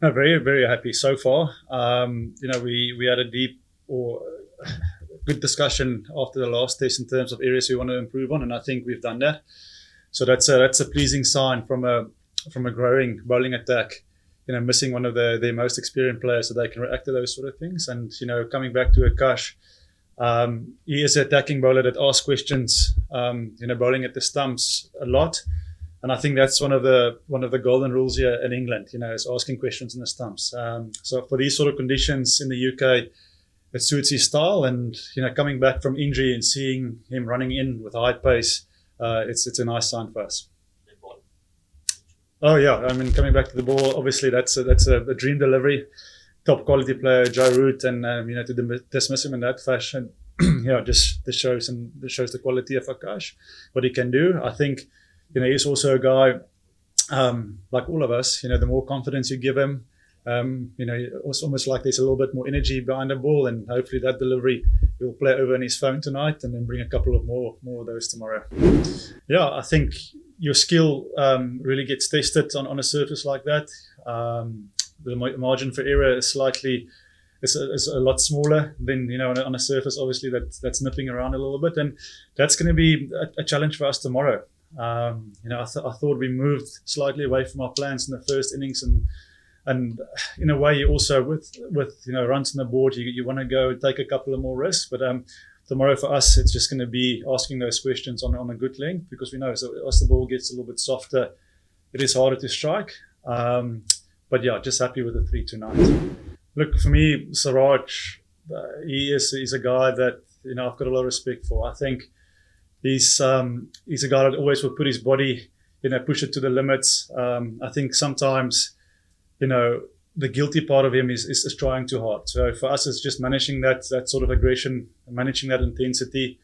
No, very, very happy so far. We had a deep or good discussion after the last test in terms of areas we want to improve on, and I think we've done that. So that's a pleasing sign from a growing bowling attack. Missing one of their most experienced players so they can react to those sort of things. And coming back to Akash, he is an attacking bowler that asks questions. Bowling at the stumps a lot. And I think that's one of the golden rules here in England, is asking questions in the stumps. So for these sort of conditions in the UK, it suits his style. And, coming back from injury and seeing him running in with high pace, it's a nice sign for us. Oh, yeah. I mean, coming back to the ball, obviously that's a dream delivery. Top quality player, Joe Root, and, to dismiss him in that fashion, just shows the quality of Akash, what he can do. I think, he's also a guy, like all of us, the more confidence you give him, it's almost like there's a little bit more energy behind the ball, and hopefully that delivery he'll play over on his phone tonight and then bring a couple of more of those tomorrow. Yeah, I think your skill really gets tested on a surface like that. The margin for error is is a lot smaller than on a surface obviously that's nipping around a little bit, and that's going to be a challenge for us tomorrow. I thought we moved slightly away from our plans in the first innings, and in a way, also with runs on the board, you want to go take a couple of more risks. But tomorrow for us, it's just going to be asking those questions on a good length, because we know so as the ball gets a little bit softer, it is harder to strike. But yeah, just happy with the 3 tonight. Look, for me, Siraj, he's a guy that I've got a lot of respect for. I think he's a guy that always will put his body, push it to the limits. I think sometimes, the guilty part of him is trying too hard. So for us, it's just managing that sort of aggression, managing that intensity,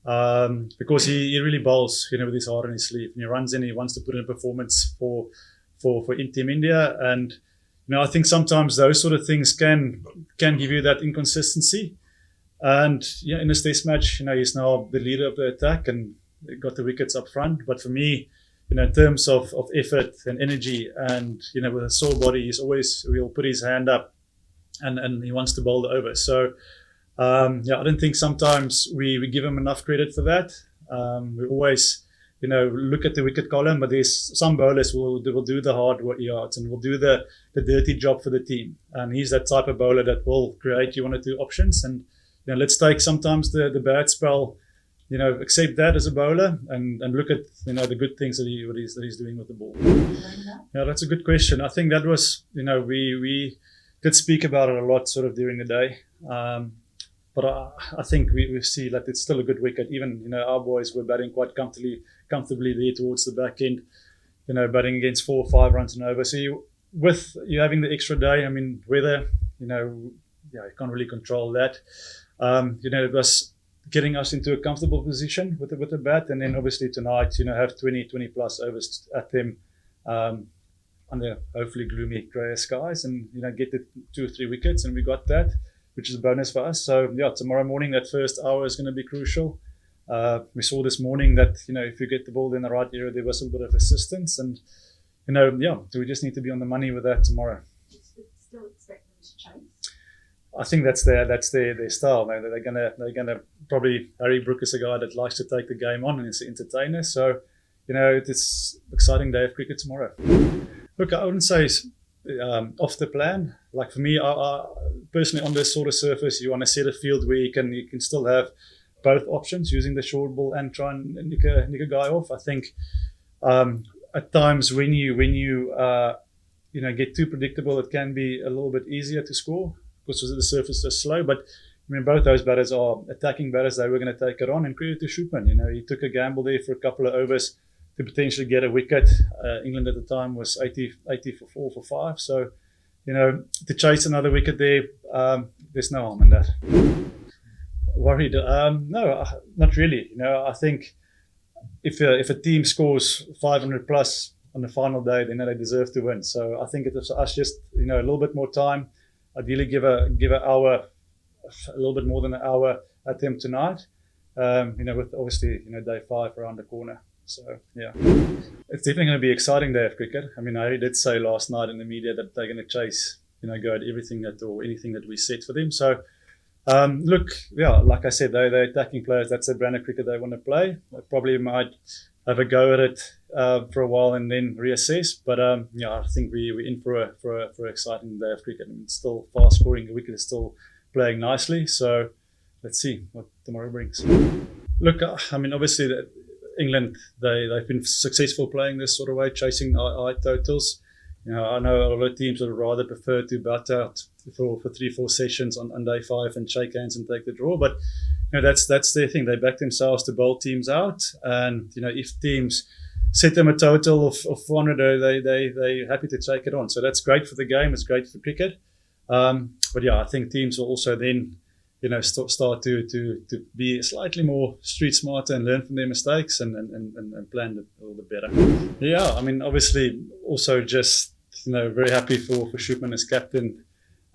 because he really bowls, with his heart on his sleeve. And he runs in, he wants to put in a performance for Team India. And, I think sometimes those sort of things can give you that inconsistency. And in this test match, he's now the leader of the attack and got the wickets up front. But for me, in terms of effort and energy and, with a sore body, he'll put his hand up and he wants to bowl the over. So, I don't think sometimes we give him enough credit for that. We always, look at the wicket column, but there's some bowlers will do the hard yards and will do the dirty job for the team. And he's that type of bowler that will create you 1 or 2 options. And, let's take sometimes the bad spell, accept that as a bowler and look at, the good things that he's doing with the ball. Yeah, that's a good question. I think that was, we did speak about it a lot sort of during the day. But I think we see that it's still a good wicket. Even, our boys were batting quite comfortably there towards the back end, batting against 4 or 5 runs and over. So you having the extra day, I mean, weather, you can't really control that. It was getting us into a comfortable position with the bat, and then obviously tonight, have 20 plus overs at them under hopefully gloomy grey skies, and get the 2 or 3 wickets, and we got that, which is a bonus for us. So yeah, tomorrow morning that first hour is going to be crucial. We saw this morning that if you get the ball in the right area, there was a bit of assistance, and so we just need to be on the money with that tomorrow. Still expect them to chase. I think that's their style. They're gonna probably, Harry Brook is a guy that likes to take the game on and is an entertainer. So, it's an exciting day of cricket tomorrow. Look, I wouldn't say it's off the plan. Like for me, I personally on this sort of surface, you want to set a field where you can still have both options, using the short ball and try and nick a guy off. I think at times when you get too predictable, it can be a little bit easier to score, because the surface is slow. But I mean, both those batters are attacking batters. They were going to take it on, and credit to Shupman. He took a gamble there for a couple of overs to potentially get a wicket. England at the time was 80 for 4 for 5. So, to chase another wicket there, there's no harm in that. Worried? No, not really. I think if a team scores 500 plus on the final day, then they deserve to win. So I think it was us just a little bit more time. Ideally, give an hour, a little bit more than an hour at them tonight. With obviously day 5 around the corner. So yeah, it's definitely going to be exciting day of cricket. I mean, Harry did say last night in the media that they're going to chase, go at everything or anything that we set for them. So look, yeah, like I said, they're attacking players. That's the brand of cricket they want to play. They probably might have a go at it for a while and then reassess. But yeah, I think we're in for an exciting day of cricket. I mean, it's still fast scoring. The wicket is still playing nicely. So let's see what tomorrow brings. Look, I mean, obviously England, they've been successful playing this sort of way, chasing high totals. I know a lot of teams would rather prefer to bat out for 3-4 sessions on day 5 and shake hands and take the draw. But that's their thing. They back themselves to bowl teams out, and if teams set them a total of 400, they're happy to take it on. So that's great for the game. It's great for cricket. But yeah, I think teams will also then start to be slightly more street smarter and learn from their mistakes and plan a little bit better. Yeah, I mean, obviously also just very happy for Shubman as captain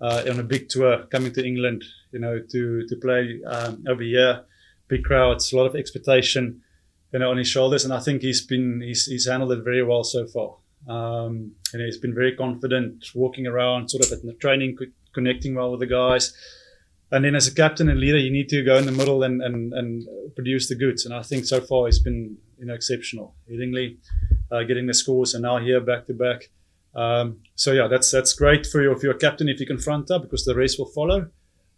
on a big tour coming to England, to play over here, big crowds, a lot of expectation, on his shoulders, and I think he's handled it very well so far. He's been very confident, walking around, sort of at the training, connecting well with the guys. And then as a captain and leader, you need to go in the middle and produce the goods. And I think so far he's been exceptional, hittingly, getting the scores, and now here back to back. So yeah, that's great for your captain if you can front up, because the rest will follow.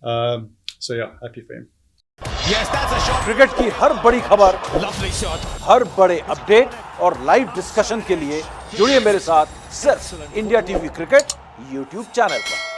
So yeah, happy for him. Yes, that's a shot. Cricket की हर बड़ी खबर, Lovely shot. हर बड़े update और live discussion के लिए जुड़िए मेरे साथ सिर्फ India TV cricket YouTube channel पर।